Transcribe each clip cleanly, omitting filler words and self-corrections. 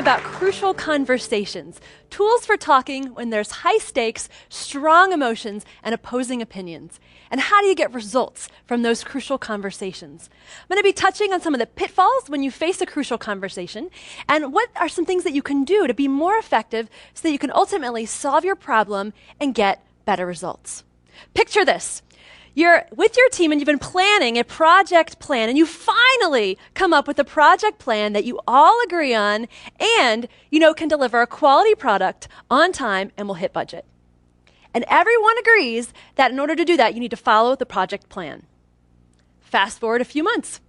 about crucial conversations, tools for talking when there's high stakes, strong emotions, and opposing opinions. And how do you get results from those crucial conversations? I'm going to be touching on some of the pitfalls when you face a crucial conversation, and what are some things that you can do to be more effective so that you can ultimately solve your problem and get better results. Picture this. You're with your team and you've been planning a project plan, and you finally come up with a project plan that you all agree on and can deliver a quality product on time and will hit budget. And everyone agrees that in order to do that, you need to follow the project plan. Fast forward a few months.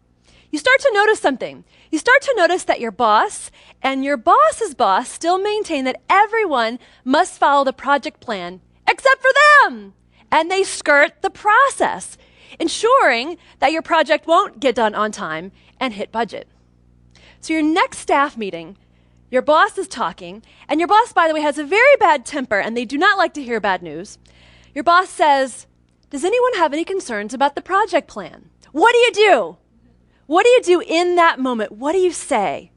You start to notice something. You start to notice that your boss and your boss's boss still maintain that everyone must follow the project plan except for them. And they skirt the process, ensuring that your project won't get done on time and hit budget. So your next staff meeting, your boss is talking, and your boss, by the way, has a very bad temper, and they do not like to hear bad news. Your boss says, "Does anyone have any concerns about the project plan?" What do you do? What do you do in that moment? What do you say?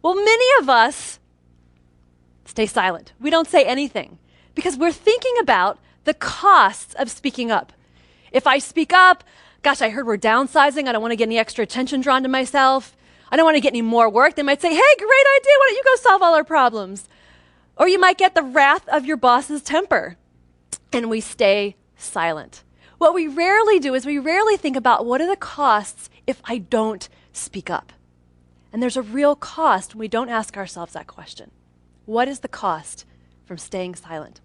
Well, many of us stay silent. We don't say anything because we're thinking about the costs of speaking up. If I speak up, gosh, I heard we're downsizing. I don't want to get any extra attention drawn to myself. I don't want to get any more work. They might say, "Hey, great idea. Why don't you go solve all our problems?" Or you might get the wrath of your boss's temper. And we stay silent. What we rarely do is we rarely think about what are the costs if I don't speak up. And there's a real cost when we don't ask ourselves that question. What is the cost from staying silent?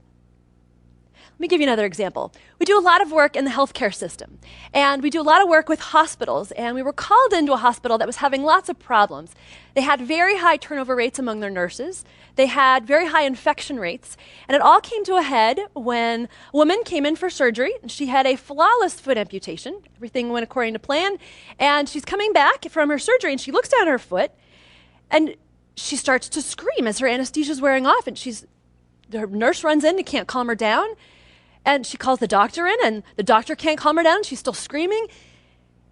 Let me give you another example. We do a lot of work in the healthcare system, and we do a lot of work with hospitals, and we were called into a hospital that was having lots of problems. They had very high turnover rates among their nurses. They had very high infection rates, and it all came to a head when a woman came in for surgery, and she had a flawless foot amputation. Everything went according to plan, and she's coming back from her surgery, and she looks down at her foot, and she starts to scream as her anesthesia is wearing off, and her nurse runs in and can't calm her down. And she calls the doctor in, and the doctor can't calm her down. She's still screaming.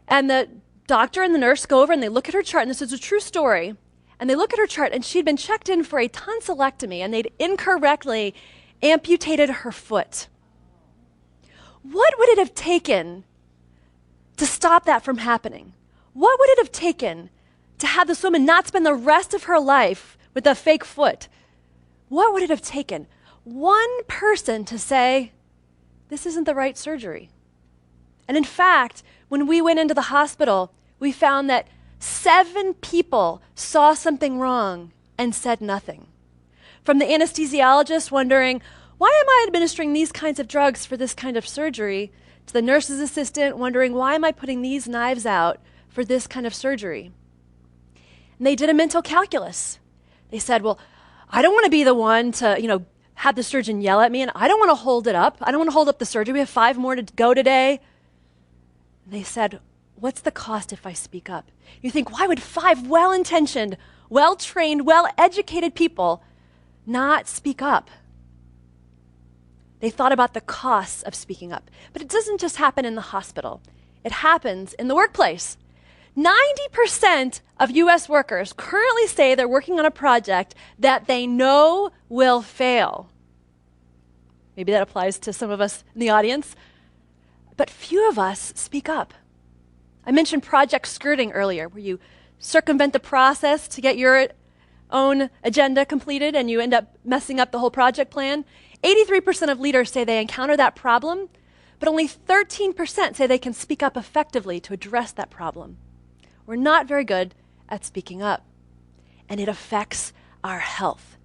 And the doctor and the nurse go over and they look at her chart, and this is a true story. And they look at her chart, and she'd been checked in for a tonsillectomy, and they'd incorrectly amputated her foot. What would it have taken to stop that from happening? What would it have taken to have this woman not spend the rest of her life with a fake foot? What would it have taken? One person to say, "This isn't the right surgery." And in fact, when we went into the hospital, we found that 7 people saw something wrong and said nothing. From the anesthesiologist wondering, "Why am I administering these kinds of drugs for this kind of surgery?" to the nurse's assistant wondering, "Why am I putting these knives out for this kind of surgery?" And they did a mental calculus. They said, "Well, I don't want to be the one to, have the surgeon yell at me, and I don't want to hold it up. I don't want to hold up the surgery. We have 5 more to go today." And they said, "What's the cost if I speak up?" You think, why would 5 well-intentioned, well-trained, well-educated people not speak up? They thought about the costs of speaking up. But it doesn't just happen in the hospital. It happens in the workplace. 90% of US workers currently say they're working on a project that they know will fail. Maybe that applies to some of us in the audience. But few of us speak up. I mentioned project skirting earlier, where you circumvent the process to get your own agenda completed and you end up messing up the whole project plan. 83% of leaders say they encounter that problem, but only 13% say they can speak up effectively to address that problem. We're not very good at speaking up, and it affects our health.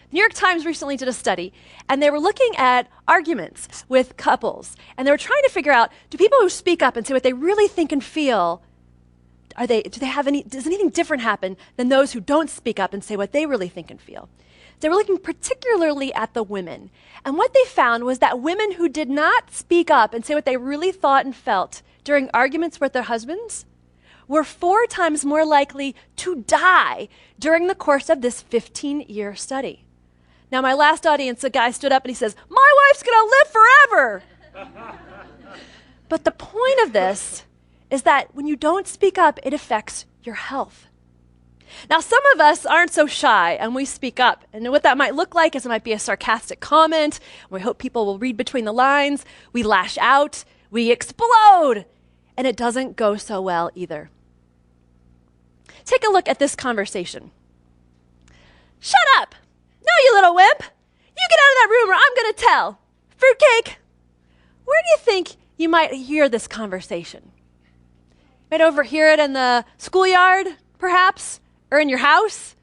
The New York Times recently did a study, and they were looking at arguments with couples, and they were trying to figure out, do people who speak up and say what they really think and feel, does anything different happen than those who don't speak up and say what they really think and feel? They were looking particularly at the women, and what they found was that women who did not speak up and say what they really thought and felt during arguments with their husbands were 4 times more likely to die during the course of this 15-year study. Now, my last audience, a guy stood up and he says, "My wife's going to live forever." But the point of this is that when you don't speak up, it affects your health. Now, some of us aren't so shy and we speak up. And what that might look like is it might be a sarcastic comment. We hope people will read between the lines. We lash out. We explode. And it doesn't go so well either. Take a look at this conversation. Shut up! No, you little wimp! You get out of that room or I'm going to tell. Fruitcake! Where do you think you might hear this conversation? You might overhear it in the schoolyard, perhaps, or in your house.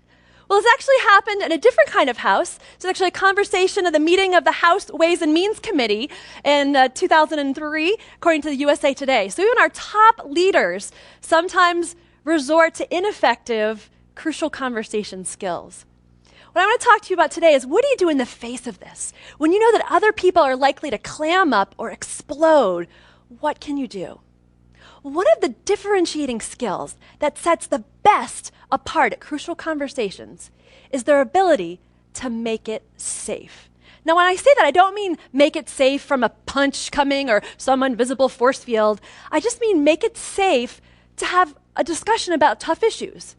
Well, it's actually happened in a different kind of house. It's actually a conversation at the meeting of the House Ways and Means Committee in 2003, according to the USA Today. So even our top leaders sometimes resort to ineffective, crucial conversation skills. What I want to talk to you about today is, what do you do in the face of this? When you know that other people are likely to clam up or explode, what can you do? One of the differentiating skills that sets the best apart at crucial conversations is their ability to make it safe. Now, when I say that, I don't mean make it safe from a punch coming or some invisible force field. I just mean make it safe to have a discussion about tough issues.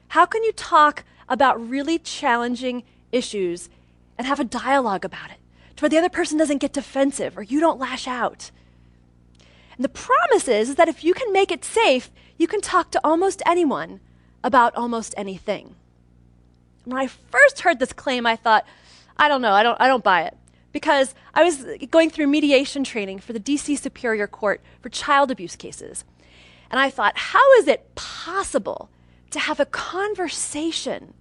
How can you talk about really challenging issues and have a dialogue about it to where the other person doesn't get defensive or you don't lash out? And the promise is that if you can make it safe, you can talk to almost anyone about almost anything. When I first heard this claim, I thought, I don't buy it. Because I was going through mediation training for the DC Superior Court for child abuse cases. And I thought, how is it possible to have a conversation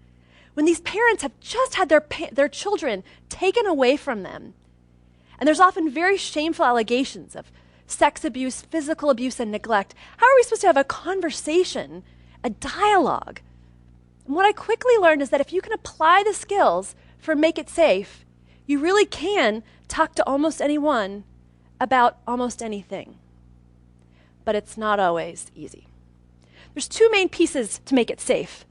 when these parents have just had their children taken away from them? And there's often very shameful allegations of sex abuse, physical abuse, and neglect. How are we supposed to have a conversation, a dialogue? And what I quickly learned is that if you can apply the skills for Make It Safe, you really can talk to almost anyone about almost anything. But it's not always easy. There's two main pieces to make it safe: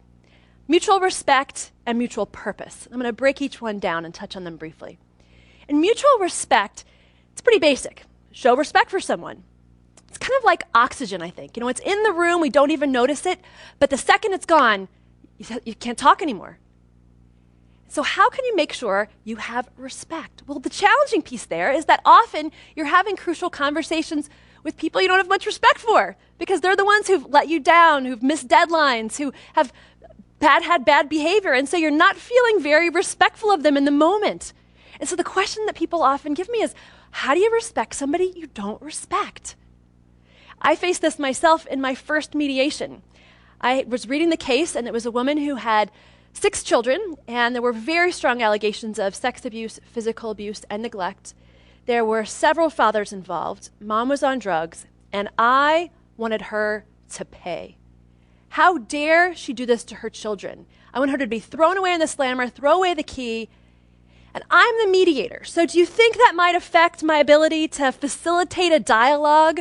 mutual respect and mutual purpose. I'm going to break each one down and touch on them briefly. In mutual respect, it's pretty basic. Show respect for someone. It's kind of like oxygen, I think. It's in the room, we don't even notice it, but the second it's gone, you can't talk anymore. So how can you make sure you have respect? Well, the challenging piece there is that often you're having crucial conversations with people you don't have much respect for, because they're the ones who've let you down, who've missed deadlines, who have had bad behavior, and so you're not feeling very respectful of them in the moment. And so the question that people often give me is, how do you respect somebody you don't respect? I faced this myself in my first mediation. I was reading the case, and it was a woman who had 6 children, and there were very strong allegations of sex abuse, physical abuse, and neglect. There were several fathers involved. Mom was on drugs, and I wanted her to pay. How dare she do this to her children? I want her to be thrown away in the slammer, throw away the key, and I'm the mediator. So do you think that might affect my ability to facilitate a dialogue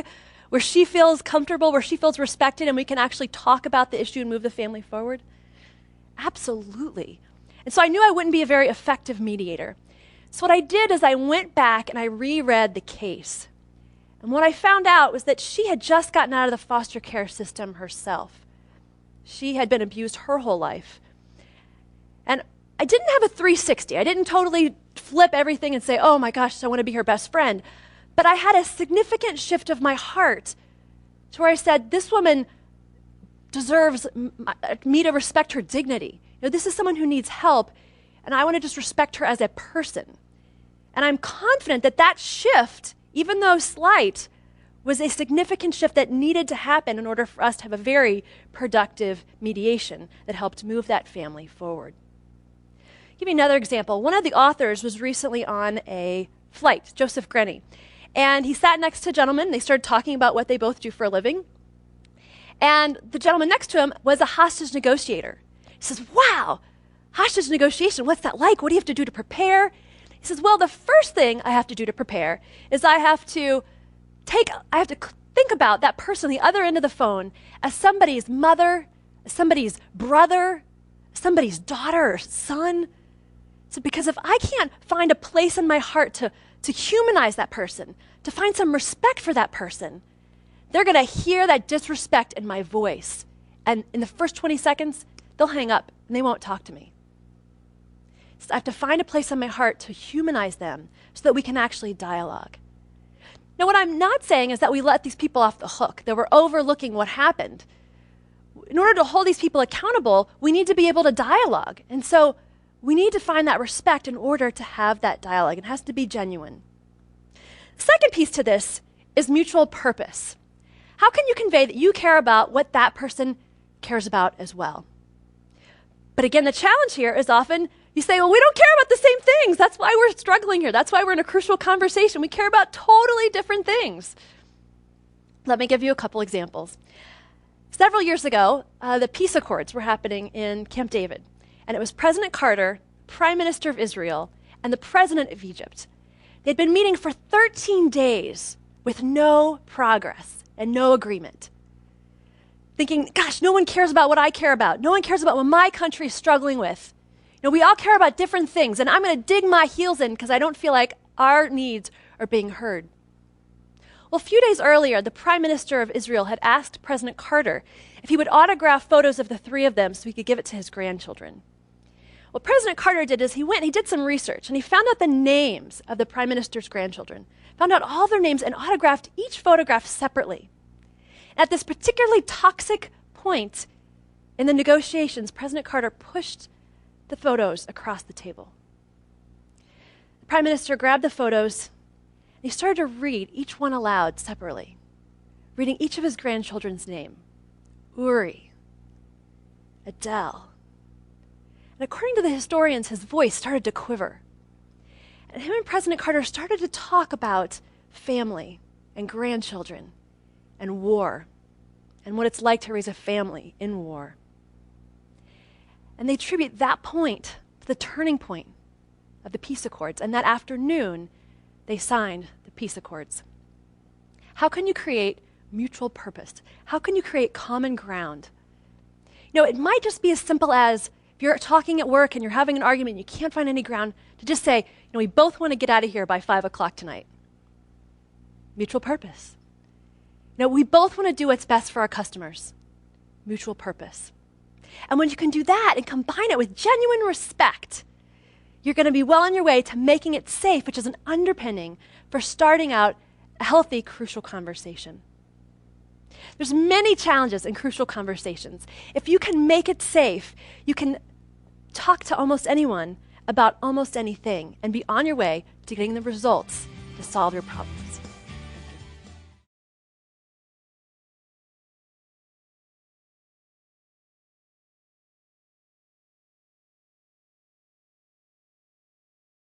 where she feels comfortable, where she feels respected, and we can actually talk about the issue and move the family forward? Absolutely. And so I knew I wouldn't be a very effective mediator. So what I did is I went back and I reread the case. And what I found out was that she had just gotten out of the foster care system herself. She had been abused her whole life. And I didn't have a 360. I didn't totally flip everything and say, oh my gosh, I want to be her best friend. But I had a significant shift of my heart to where I said, this woman deserves me to respect her dignity. This is someone who needs help, and I want to just respect her as a person. And I'm confident that that shift, even though slight, was a significant shift that needed to happen in order for us to have a very productive mediation that helped move that family forward. Give you another example. One of the authors was recently on a flight, Joseph Grenny, and he sat next to a gentleman. They started talking about what they both do for a living. And the gentleman next to him was a hostage negotiator. He says, wow, hostage negotiation, what's that like? What do you have to do to prepare? He says, well, the first thing I have to do to prepare is I have to think about that person on the other end of the phone as somebody's mother, as somebody's brother, somebody's daughter or son. So because if I can't find a place in my heart to humanize that person, to find some respect for that person, they're going to hear that disrespect in my voice. And in the first 20 seconds, they'll hang up and they won't talk to me. So I have to find a place in my heart to humanize them so that we can actually dialogue. Now, what I'm not saying is that we let these people off the hook, that we're overlooking what happened. In order to hold these people accountable, we need to be able to dialogue. And so we need to find that respect in order to have that dialogue. It has to be genuine. The second piece to this is mutual purpose. How can you convey that you care about what that person cares about as well? But again, the challenge here is often you say, well, we don't care about the same things. That's why we're struggling here. That's why we're in a crucial conversation. We care about totally different things. Let me give you a couple examples. Several years ago, the peace accords were happening in Camp David. And it was President Carter, Prime Minister of Israel, and the President of Egypt. They'd been meeting for 13 days with no progress and no agreement. Thinking, gosh, no one cares about what I care about. No one cares about what my country is struggling with. We all care about different things, and I'm going to dig my heels in because I don't feel like our needs are being heard. Well, a few days earlier, the Prime Minister of Israel had asked President Carter if he would autograph photos of the three of them so he could give it to his grandchildren. What President Carter did is he went and he did some research, and he found out the names of the Prime Minister's grandchildren, found out all their names, and autographed each photograph separately. At this particularly toxic point in the negotiations, President Carter pushed the photos across the table. The Prime Minister grabbed the photos and he started to read each one aloud separately, reading each of his grandchildren's name. Uri, Adele. And according to the historians, his voice started to quiver. And him and President Carter started to talk about family and grandchildren and war and what it's like to raise a family in war. And they attribute that point to the turning point of the peace accords. And that afternoon, they signed the peace accords. How can you create mutual purpose? How can you create common ground? It might just be as simple as if you're talking at work and you're having an argument and you can't find any ground, to just say, we both want to get out of here by 5 o'clock tonight. Mutual purpose. We both want to do what's best for our customers. Mutual purpose. And when you can do that and combine it with genuine respect, you're going to be well on your way to making it safe, which is an underpinning for starting out a healthy, crucial conversation. There's many challenges in crucial conversations. If you can make it safe, you can talk to almost anyone about almost anything and be on your way to getting the results to solve your problems.